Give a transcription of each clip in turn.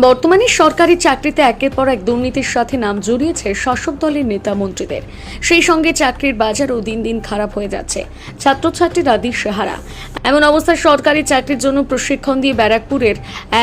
বর্তমানে সরকারি চাকরিতে একের পর এক দুর্নীতির সাথে নাম জড়িয়েছে শাসক দলের নেতা মন্ত্রীদের। সেই সঙ্গে চাকরির বাজারও দিন দিন খারাপ হয়ে যাচ্ছে, ছাত্রছাত্রীরা দিশেহারা। এমন অবস্থায় সরকারি চাকরির জন্য প্রশিক্ষণ দিয়ে ব্যারাকপুরের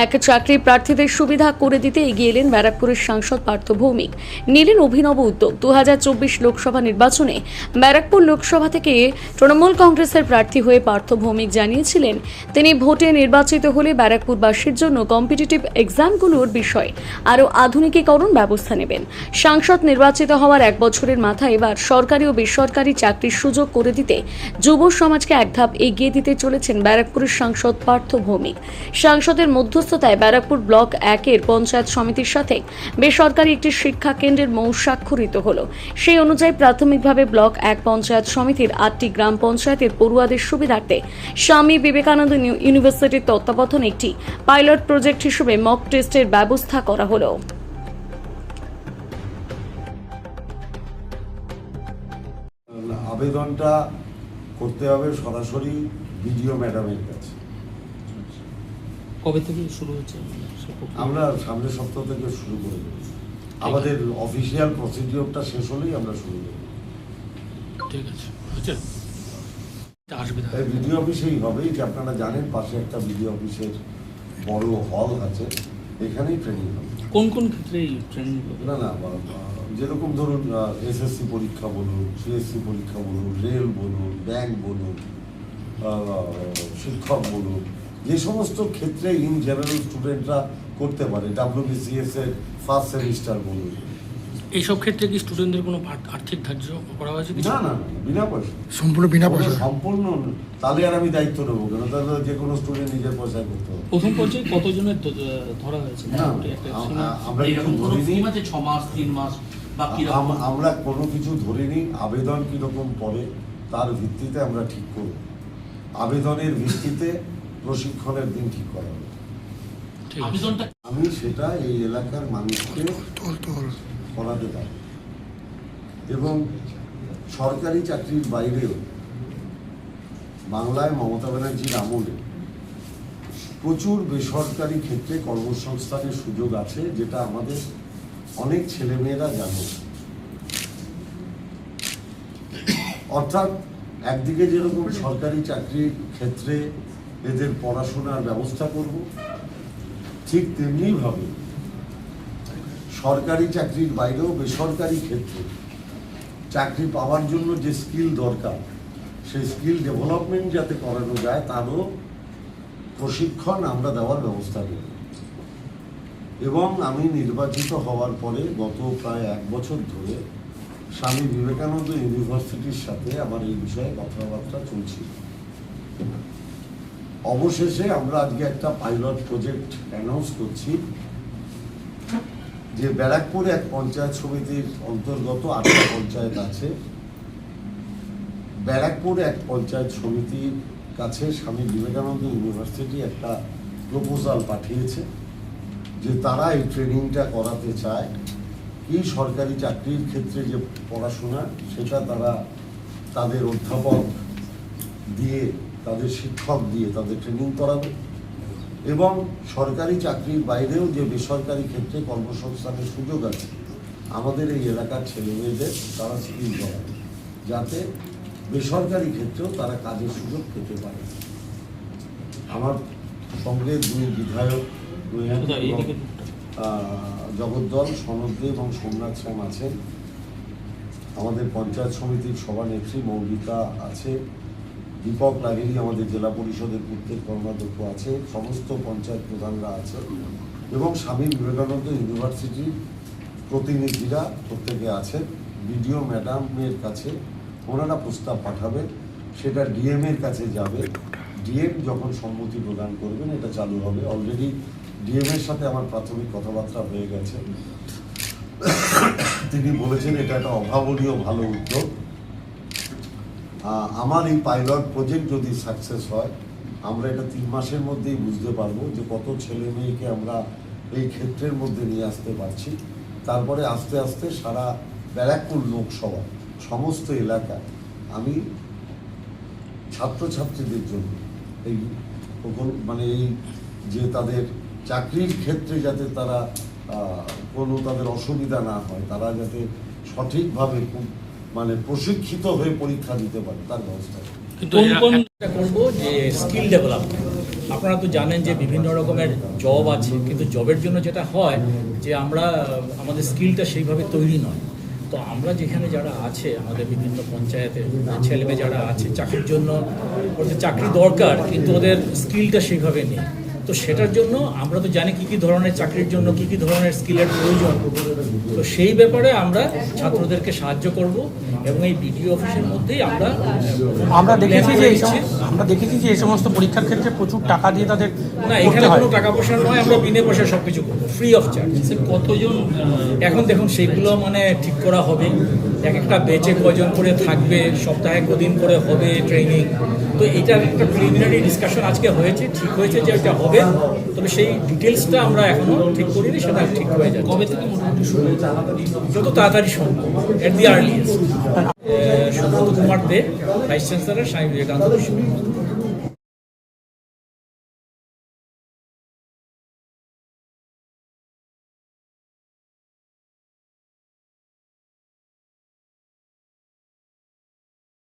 এক চাকরি প্রার্থীদের সুবিধা করে দিতে এগিয়ে এলেন ব্যারাকপুরের সাংসদ পার্থ ভৌমিক। নিলেন অভিনব উদ্যোগ। 2024 লোকসভা নির্বাচনে ব্যারাকপুর লোকসভা থেকে তৃণমূল কংগ্রেসের প্রার্থী হয়ে পার্থ ভৌমিক জানিয়েছিলেন তিনি ভোটে নির্বাচিত হলে ব্যারাকপুরবাসীর জন্য কম্পিটিটিভ এক্সামগুলোর বিষয়ে আরও আধুনিকীকরণ ব্যবস্থা নেবেন। সাংসদ নির্বাচিত হওয়ার এক বছরের মাথায় এবার সরকারি ও বেসরকারি চাকরির সুযোগ করে দিতে যুব সমাজকে এক ধাপ এগিয়ে দিতে চলেছেন ব্যারাকপুরের সাংসদ পার্থ ভৌমিক। সাংসদের মধ্যস্থতায় ব্যারাকপুর ব্লক 1-এর পঞ্চায়েত সমিতির সাথে বেসরকারি একটি শিক্ষা কেন্দ্রের মৌ স্বাক্ষরিত হলো। সেই অনুযায়ী প্রাথমিকভাবে ব্লক 1 পঞ্চায়েত সমিতির 8টি গ্রাম পঞ্চায়েতের পড়ুয়াদের সুবিধার্থে স্বামী বিবেকানন্দ ইউনিভার্সিটির তত্ত্বাবধানে একটি পাইলট প্রজেক্ট হিসেবে মক টেস্টের ব্যবস্থা করা হলো। আবেদনটা করতে হবে সরাসরি বিডিও ম্যাডামের কাছে। কবে থেকে শুরু হচ্ছে? আমরা সামনের সপ্তাহ থেকে শুরু করে দেব। আমাদের অফিসিয়াল প্রসিডিওরটা শেষ হলেই আমরা শুরু করব। ঠিক আছে, আচ্ছা আসবে তাই বিডিও অফিসেই হবে, যে আপনারা জানেন পাশে একটা বিডিও অফিসের বড় হল আছে, এখানেই ট্রেনিং হবে। কোন কোন ক্ষেত্রে এই ট্রেনিং হবে? না যেরকম ধরুন এসএসসি পরীক্ষা বলুন, সিএসসি পরীক্ষা বলুন, রেল বলুন, ব্যাংক বলুন, শিক্ষক বলুন, যে সমস্ত ক্ষেত্রে ইন জেনারেল স্টুডেন্টরা করতে পারে, WBCS এর ফার্স্ট সেমিস্টার বলুন। এইসব ক্ষেত্রে কি স্টুডেন্টদের কোনো আর্থিক ধার্য করা হয়েছে? না, বিনা পয়সা, সম্পূর্ণ বিনা পয়সা। সম্পূর্ণ। তাহলে আর আমি দায়িত্ব নেবো কেন? তাহলে যে কোনো স্টুডেন্ট নিজের পয়সায় করতে হবে। প্রথম পর্যায়ে কতজনের ধরা হয়েছে? না, আমরা কিছু ধরিনি, 6 মাস 3 মাস বা কি রকম? আমরা কোনো কিছু ধরিনি। আবেদন কিরকম পড়ে তার ভিত্তিতে আমরা ঠিক করব। আবেদনের ভিত্তিতে প্রশিক্ষণের দিন ঠিক করা হবে। আমি সেটা এই এলাকার মানুষকে করাতে পারি। এবং সরকারি চাকরির বাইরেও বাংলায় মমতা ব্যানার্জির আমলে প্রচুর বেসরকারি ক্ষেত্রে কর্মসংস্থানের সুযোগ আছে, যেটা আমাদের অনেক ছেলেমেয়েরা জানে। অর্থাৎ একদিকে যেরকম সরকারি চাকরির ক্ষেত্রে এদের পড়াশোনার ব্যবস্থা করব, ঠিক তেমনিভাবে সরকারি চাকরির বাইরেও বেসরকারি ক্ষেত্রে চাকরি পাওয়ার জন্য যে স্কিল দরকার, সেই স্কিল ডেভেলপমেন্ট যাতে করানো যায় তারও প্রশিক্ষণ আমরা দেওয়ার ব্যবস্থা করি। এবং আমি নির্বাচিত হওয়ার পরে গত প্রায় 1 বছর ধরে স্বামী বিবেকানন্দ ইউনিভার্সিটির সাথে আমার এই বিষয়ে কথাবার্তা চলছিল। অবশেষে আমরা আজকে একটা পাইলট প্রজেক্ট অ্যানাউন্স করছি, যে ব্যারাকপুরে এক পঞ্চায়েত সমিতির অন্তর্গত 8টা পঞ্চায়েত আছে। ব্যারাকপুর এক পঞ্চায়েত সমিতির কাছে স্বামী বিবেকানন্দ ইউনিভার্সিটি একটা প্রপোজাল পাঠিয়েছে যে তারা এই ট্রেনিংটা করাতে চায়। কি সরকারি চাকরির ক্ষেত্রে যে পড়াশোনা, সেটা তারা তাদের অধ্যাপক দিয়ে, তাদের শিক্ষক দিয়ে তাদের ট্রেনিং করাবে। এবং সরকারি চাকরির বাইরেও যে বেসরকারি ক্ষেত্রে কর্মসংস্থানের সুযোগ আছে আমাদের এই এলাকার ছেলেমেয়েদের, তারা স্কিল করাবে, যাতে বেসরকারি ক্ষেত্রেও তারা কাজের সুযোগ পেতে পারে। আমার সঙ্গে 2 বিধায়ক জগদ্দল, সনদদেব এবং সোমনাথ শ্যাম আছেন। আমাদের পঞ্চায়েত সমিতির সভানেত্রী মৌলিকা আছে, দীপক লাগেরি আমাদের জেলা পরিষদের পূর্তের কর্মাধ্যক্ষ আছে, সমস্ত পঞ্চায়েত প্রধানরা আছে এবং স্বামী বিবেকানন্দ ইউনিভার্সিটির প্রতিনিধিরা প্রত্যেকে আছেন। বিডিও ম্যাডামের কাছে ওনারা প্রস্তাব পাঠাবেন, সেটা ডিএম এর কাছে যাবে। ডিএম যখন সম্মতি প্রদান করবেন এটা চালু হবে। অলরেডি ডিএম এর সাথে আমার প্রাথমিক কথাবার্তা হয়ে গেছে। তিনি বলেছেন এটা একটা অভাবনীয় ভালো উদ্যোগ। আমার এই পাইলট প্রজেক্ট যদি সাকসেস হয়, আমরা এটা 3 মাসের মধ্যেই বুঝতে পারবো যে কত ছেলে মেয়েকে আমরা এই ক্ষেত্রের মধ্যে নিয়ে আসতে পারছি। তারপরে আস্তে আস্তে সারা ব্যারাকপুর লোকসভা সমস্ত এলাকায় আমি ছাত্রছাত্রীদের জন্য এই মানে এই যে তাদের চাকরির ক্ষেত্রে যাতে তারা কোনো তাদের অসুবিধা না হয়, তারা যাতে সঠিকভাবে খুব মানে প্রশিক্ষিত হয়ে পরীক্ষা দিতে পারে তার ব্যবস্থা করব। কিন্তু কোনটা করব যে স্কিল ডেভেলপমেন্ট। আপনারা তো জানেন যে বিভিন্ন রকমের জব আছে, কিন্তু জবের জন্য যেটা হয় যে আমাদের স্কিলটা সেইভাবে তৈরি নয়। তো আমরা যেখানে যারা আছে আমাদের বিভিন্ন পঞ্চায়েতের ছেলেমেয়ে যারা আছে চাকরির জন্য, ওদের চাকরি দরকার কিন্তু ওদের স্কিলটা সেইভাবে নেই। তো সেটার জন্য আমরা তো জানি কী কী ধরনের চাকরির জন্য কী কী ধরনের স্কিলের প্রয়োজন। তো সেই ব্যাপারে আমরা ছাত্রদেরকে সাহায্য করব এবং এই বিডিও অফিসের মধ্যেই আমরা দেখেছি যে এই সমস্ত পরীক্ষার ক্ষেত্রে প্রচুর টাকা দিয়ে তাদের না, এখানে কোনো টাকা পয়সা নয়, আমরা বিনা পয়সা সব কিছু করবো, ফ্রি অফ চার্জ। কতজন এখন দেখুন সেইগুলো মানে ঠিক করা হবে, এক একটা বেচে কয়জন করে থাকবে, সপ্তাহে কদিন করে হবে ট্রেনিং। তো এইটার একটা প্রিলিমিনারি ডিসকাশন আজকে হয়েছে, ঠিক হয়েছে যে এটা হবে, তবে সেই ডিটেলসটা আমরা এখনো ঠিক করিনি, সেটা ঠিক হয়ে যাবে। কবে থেকে মোটামুটি শুরু হয়েছে? যত তাড়াতাড়ি সম্ভব, এট দি আর্লিয়েস্ট। সুব্রত কুমার দে, ভাইস চ্যান্সেলর, স্বামী বিবেকানন্দ বিশ্ববিদ্যালয়।